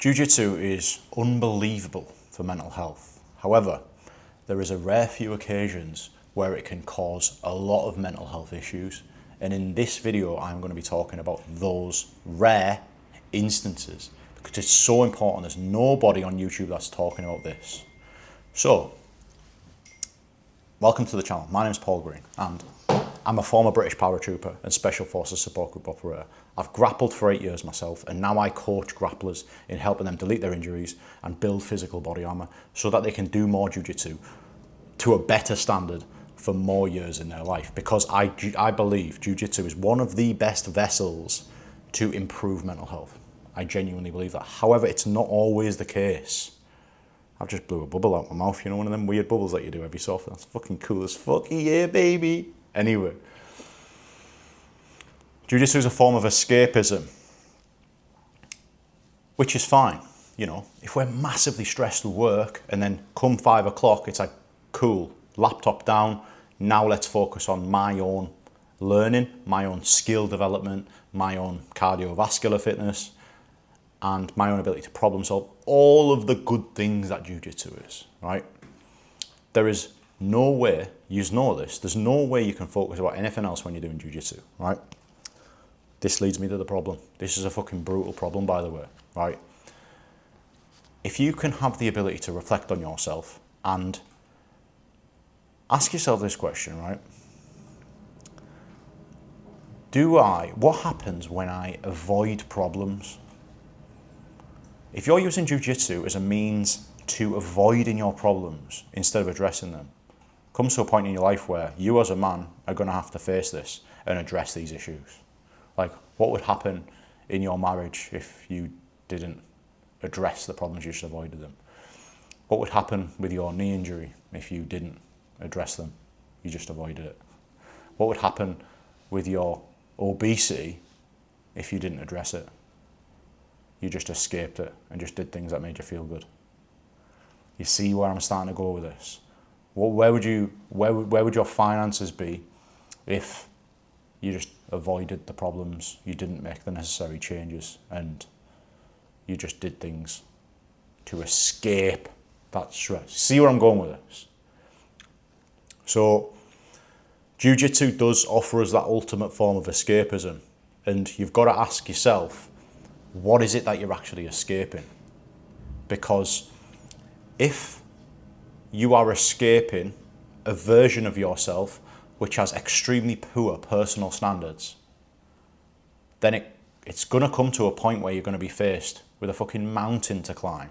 Jiu-Jitsu is unbelievable for mental health. However, there is a rare few occasions where it can cause a lot of mental health issues. And in this video, I'm going to be talking about those rare instances because it's so important. There's nobody on YouTube that's talking about this. So, welcome to the channel. My name is Paul Green and I'm a former British paratrooper and Special Forces support group operator. I've grappled for 8 years myself, and now I coach grapplers in helping them delete their injuries and build physical body armor so that they can do more jiu-jitsu to a better standard for more years in their life, because I believe jiu-jitsu is one of the best vessels to improve mental health. I genuinely believe that. However, it's not always the case. I've just blew a bubble out my mouth, you know, one of them weird bubbles that you do every so often. That's fucking cool as fuck, yeah, baby. Anyway, jiu-jitsu is a form of escapism, which is fine. You know, if we're massively stressed with work and then come 5 o'clock, it's like, cool, laptop down, now let's focus on my own learning, my own skill development, my own cardiovascular fitness, and my own ability to problem solve, all of the good things that jiu-jitsu is, right? There is no way, you know this, there's no way you can focus about anything else when you're doing jiu-jitsu, right? This leads me to the problem. This is a fucking brutal problem, by the way, right? If you can have the ability to reflect on yourself and ask yourself this question, right? What happens when I avoid problems? If you're using jiu-jitsu as a means to avoiding your problems instead of addressing them, comes to a point in your life where you as a man are going to have to face this and address these issues. Like, what would happen in your marriage if you didn't address the problems, you just avoided them? What would happen with your knee injury if you didn't address them, you just avoided it? What would happen with your obesity if you didn't address it? You just escaped it and just did things that made you feel good. You see where I'm starting to go with this? Where would your finances be if you just avoided the problems, you didn't make the necessary changes, and you just did things to escape that stress? See where I'm going with this? So, jiu-jitsu does offer us that ultimate form of escapism, and you've got to ask yourself, what is it that you're actually escaping? Because if you are escaping a version of yourself which has extremely poor personal standards, then it's going to come to a point where you're going to be faced with a fucking mountain to climb,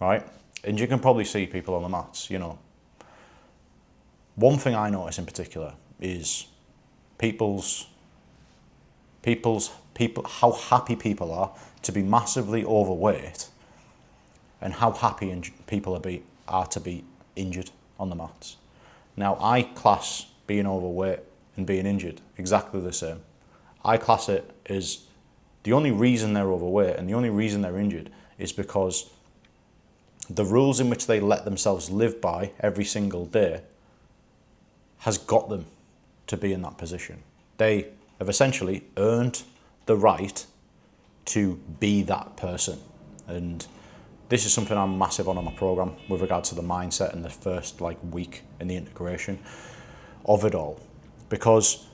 right? And you can probably see people on the mats, you know. One thing I notice in particular is how happy people are to be massively overweight, and how happy people are to be injured on the mats. Now, I class being overweight and being injured exactly the same. I class it as the only reason they're overweight and the only reason they're injured is because the rules in which they let themselves live by every single day has got them to be in that position. They have essentially earned the right to be that person. And this is something I'm massive on my program with regards to the mindset in the first week in the integration of it all. Because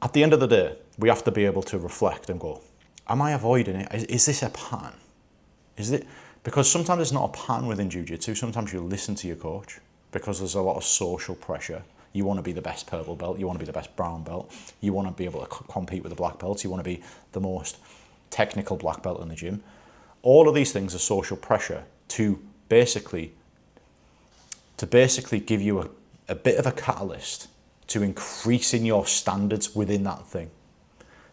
at the end of the day, we have to be able to reflect and go, am I avoiding it? Is this a pattern? Is it? Because sometimes it's not a pattern within jiu-jitsu. Sometimes you listen to your coach because there's a lot of social pressure. You want to be the best purple belt. You want to be the best brown belt. You want to be able to compete with the black belts. You want to be the most technical black belt in the gym. All of these things are social pressure to basically give you a bit of a catalyst to increasing your standards within that thing.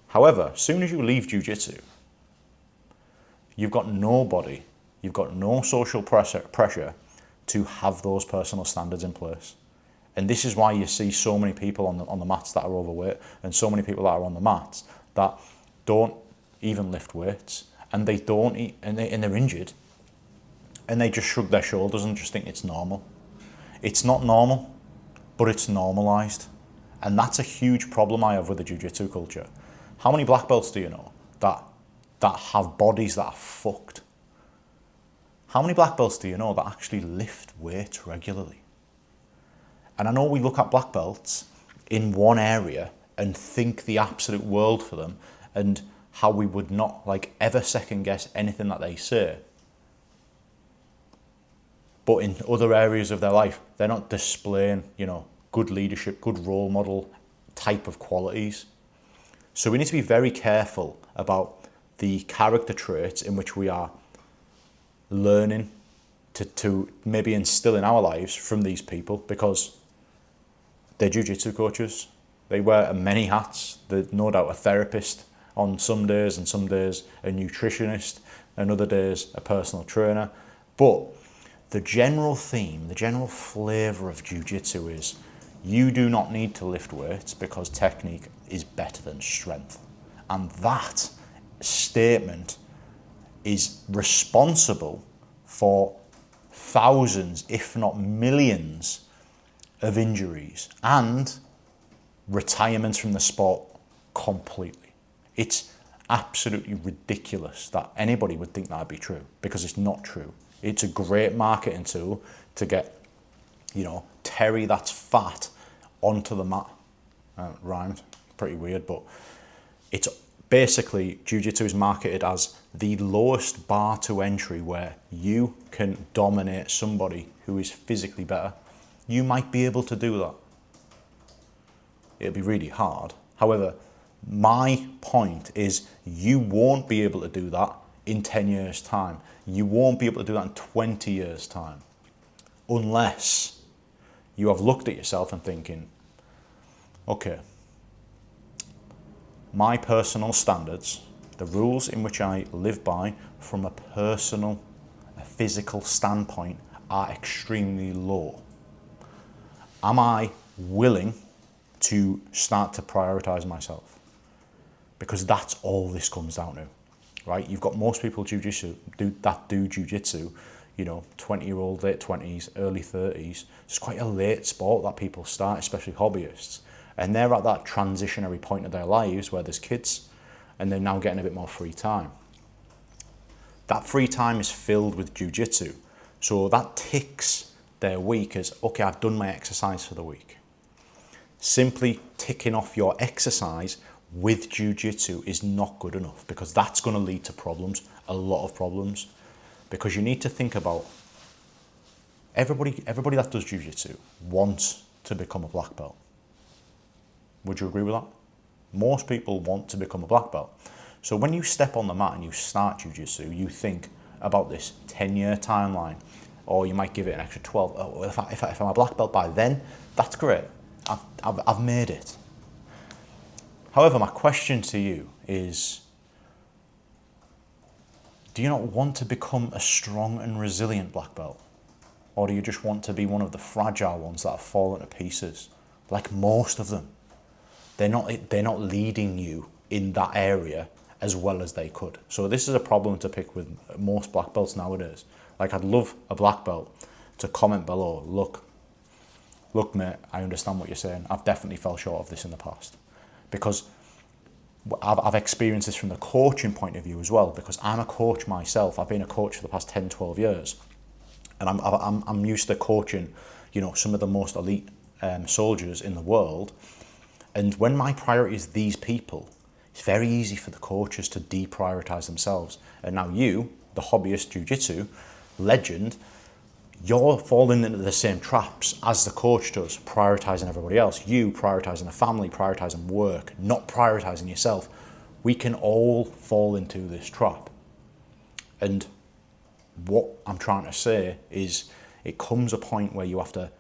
However, as soon as you leave jiu-jitsu, you've got no social pressure to have those personal standards in place. And this is why you see so many people on the mats that are overweight, and so many people that are on the mats that don't even lift weights, and they don't eat, and they're injured, and they just shrug their shoulders and just think it's normal. It's not normal, but it's normalized. And that's a huge problem I have with the jiu-jitsu culture. How many black belts do you know that that have bodies that are fucked. How many black belts do you know that actually lift weights regularly? And I know we look at black belts in one area and think the absolute world for them, and how we would not like ever second guess anything that they say. But in other areas of their life, they're not displaying, good leadership, good role model type of qualities. So we need to be very careful about the character traits in which we are learning to maybe instill in our lives from these people, because they're jiu-jitsu coaches. They wear many hats. They're no doubt a therapist on some days, and some days a nutritionist, and other days a personal trainer. But the general theme, the general flavour of jiu-jitsu is you do not need to lift weights because technique is better than strength. And that statement is responsible for thousands, if not millions, of injuries and retirements from the sport completely. It's absolutely ridiculous that anybody would think that'd be true, because it's not true. It's a great marketing tool to get, Terry that's fat onto the mat. Rhymed, pretty weird, but it's basically, jiu-jitsu is marketed as the lowest bar to entry where you can dominate somebody who is physically better. You might be able to do that. It'll be really hard. However, my point is you won't be able to do that in 10 years' time. You won't be able to do that in 20 years' time. Unless you have looked at yourself and thinking, okay, my personal standards, the rules in which I live by from a physical standpoint are extremely low. Am I willing to start to prioritize myself? Because that's all this comes down to, right? You've got most people do jiu-jitsu, 20-year-old, late 20s, early 30s. It's quite a late sport that people start, especially hobbyists. And they're at that transitionary point of their lives where there's kids and they're now getting a bit more free time. That free time is filled with jiu-jitsu. So that ticks their week as, okay, I've done my exercise for the week. Simply ticking off your exercise with jiu-jitsu is not good enough, because that's going to lead to problems, a lot of problems. Because you need to think about everybody that does jiu-jitsu wants to become a black belt. Would you agree with that? Most people want to become a black belt. So when you step on the mat and you start jiu-jitsu, you think about this 10-year timeline, or you might give it an extra 12. Oh, if I'm a black belt by then, that's great. I've made it. However, my question to you is, do you not want to become a strong and resilient black belt? Or do you just want to be one of the fragile ones that have fallen to pieces? Like most of them. They're not leading you in that area as well as they could. So this is a problem to pick with most black belts nowadays. Like, I'd love a black belt to comment below, look mate, I understand what you're saying. I've definitely fell short of this in the past. Because I've experienced this from the coaching point of view as well, because I'm a coach myself. I've been a coach for the past 10, 12 years. And I'm used to coaching, some of the most elite soldiers in the world. And when my priority is these people, it's very easy for the coaches to deprioritize themselves. And now you, the hobbyist jiu-jitsu legend, you're falling into the same traps as the coach does, prioritizing everybody else. You prioritizing the family, prioritizing work, not prioritizing yourself. We can all fall into this trap. And what I'm trying to say is, it comes a point where you have to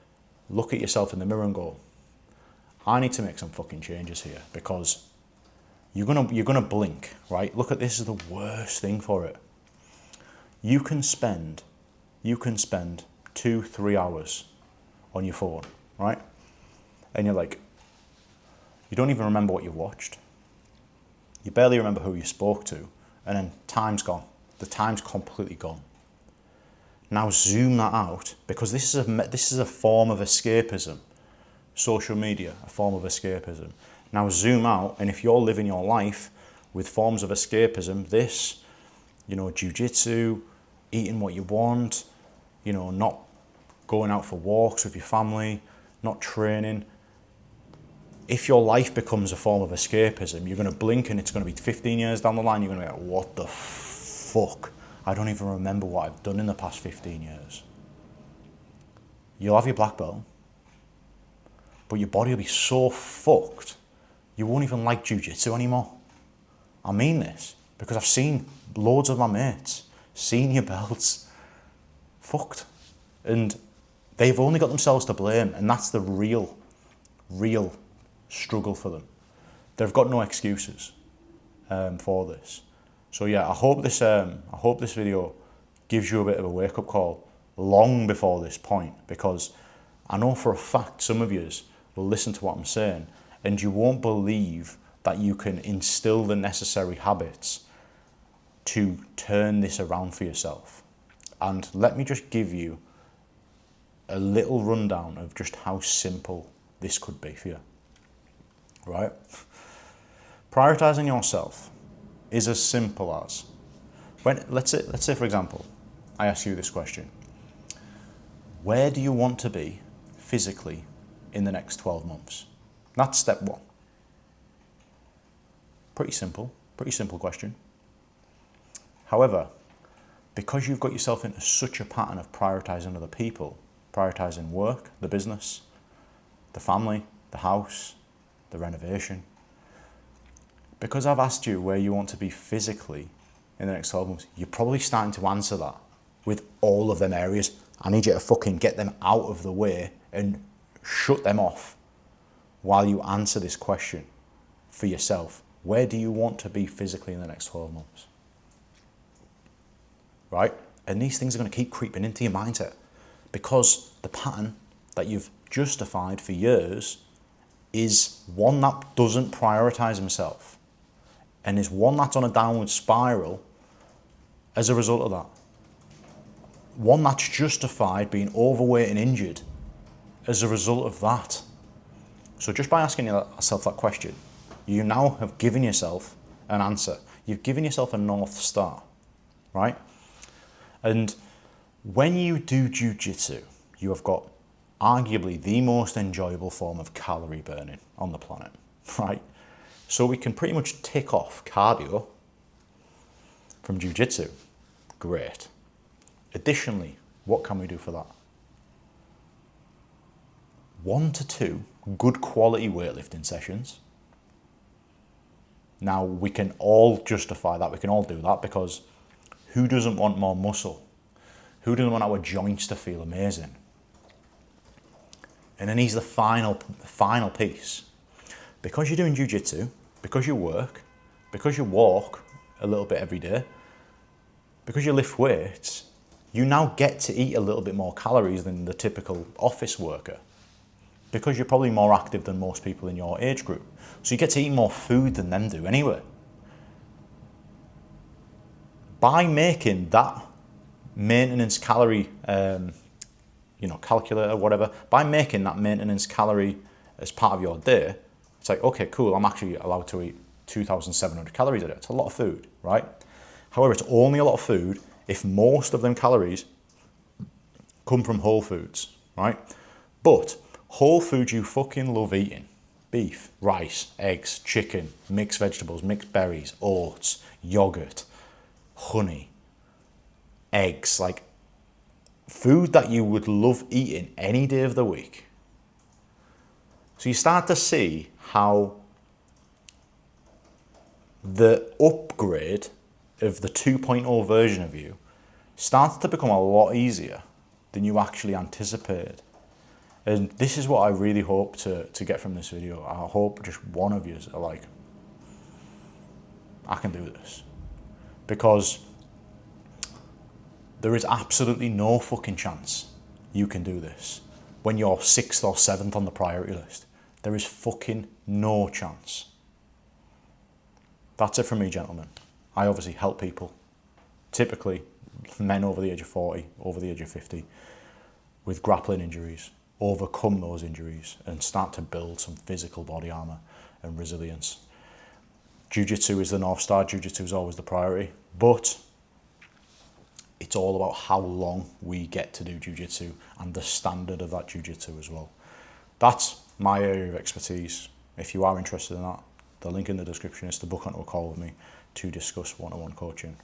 look at yourself in the mirror and go, I need to make some fucking changes here, because you're gonna blink, right? Look at this, is the worst thing for it. You can spend 2-3 hours on your phone, right? And you're like, you don't even remember what you've watched. You barely remember who you spoke to, and then time's gone. The time's completely gone. Now zoom that out, because this is a form of escapism. Social media, a form of escapism. Now zoom out, and if you're living your life with forms of escapism, this, you know, jiu-jitsu, eating what you want, you know, not going out for walks with your family, not training. If your life becomes a form of escapism, you're going to blink and it's going to be 15 years down the line, you're going to be like, what the fuck? I don't even remember what I've done in the past 15 years. You'll have your black belt, but your body will be so fucked, you won't even like jiu-jitsu anymore. I mean this, because I've seen loads of my mates, senior belts, fucked. And they've only got themselves to blame, and that's the real struggle for them. They've got no excuses for this. So yeah, I hope this video gives you a bit of a wake-up call long before this point, because I know for a fact some of yous will listen to what I'm saying and you won't believe that you can instill the necessary habits to turn this around for yourself. And let me just give you a little rundown of just how simple this could be for you, right? Prioritizing yourself is as simple as, let's say for example, I ask you this question: where do you want to be physically in the next 12 months? That's step one. Pretty simple question. However, because you've got yourself into such a pattern of prioritizing other people, prioritizing work, the business, the family, the house, the renovation, because I've asked you where you want to be physically in the next 12 months, you're probably starting to answer that with all of them areas. I need you to fucking get them out of the way and shut them off while you answer this question for yourself. Where do you want to be physically in the next 12 months? Right? And these things are going to keep creeping into your mindset because the pattern that you've justified for years is one that doesn't prioritize himself and is one that's on a downward spiral as a result of that. One that's justified being overweight and injured as a result of that. So just by asking yourself that question, you now have given yourself an answer. You've given yourself a North Star, right? And when you do jiu-jitsu, you have got arguably the most enjoyable form of calorie burning on the planet, right? So we can pretty much tick off cardio from jiu-jitsu. Great. Additionally, what can we do for that? 1 to 2 good quality weightlifting sessions. Now, we can all justify that. We can all do that because who doesn't want more muscle? Who doesn't want our joints to feel amazing? And then here's the final piece. Because you're doing jiu-jitsu, because you work, because you walk a little bit every day, because you lift weights, you now get to eat a little bit more calories than the typical office worker, because you're probably more active than most people in your age group. So you get to eat more food than them do anyway. By making that maintenance calorie, calculator, whatever, by making that maintenance calorie as part of your day, it's like, okay, cool, I'm actually allowed to eat 2,700 calories a day. It's a lot of food, right? However, it's only a lot of food if most of them calories come from whole foods, right? But whole foods you fucking love eating: beef, rice, eggs, chicken, mixed vegetables, mixed berries, oats, yogurt, honey, eggs, like food that you would love eating any day of the week. So you start to see how the upgrade of the 2.0 version of you starts to become a lot easier than you actually anticipated. And this is what I really hope to get from this video. I hope just one of you are like, I can do this. Because there is absolutely no fucking chance you can do this when you're 6th or 7th on the priority list. There is fucking no chance. That's it from me, gentlemen. I obviously help people, typically men over the age of 40, over the age of 50, with grappling injuries, overcome those injuries and start to build some physical body armor and resilience. Jiu-Jitsu is the North Star, Jiu-Jitsu is always the priority, but it's all about how long we get to do Jiu-Jitsu and the standard of that Jiu-Jitsu as well. That's my area of expertise. If you are interested in that, the link in the description is to book onto a call with me to discuss one-on-one coaching.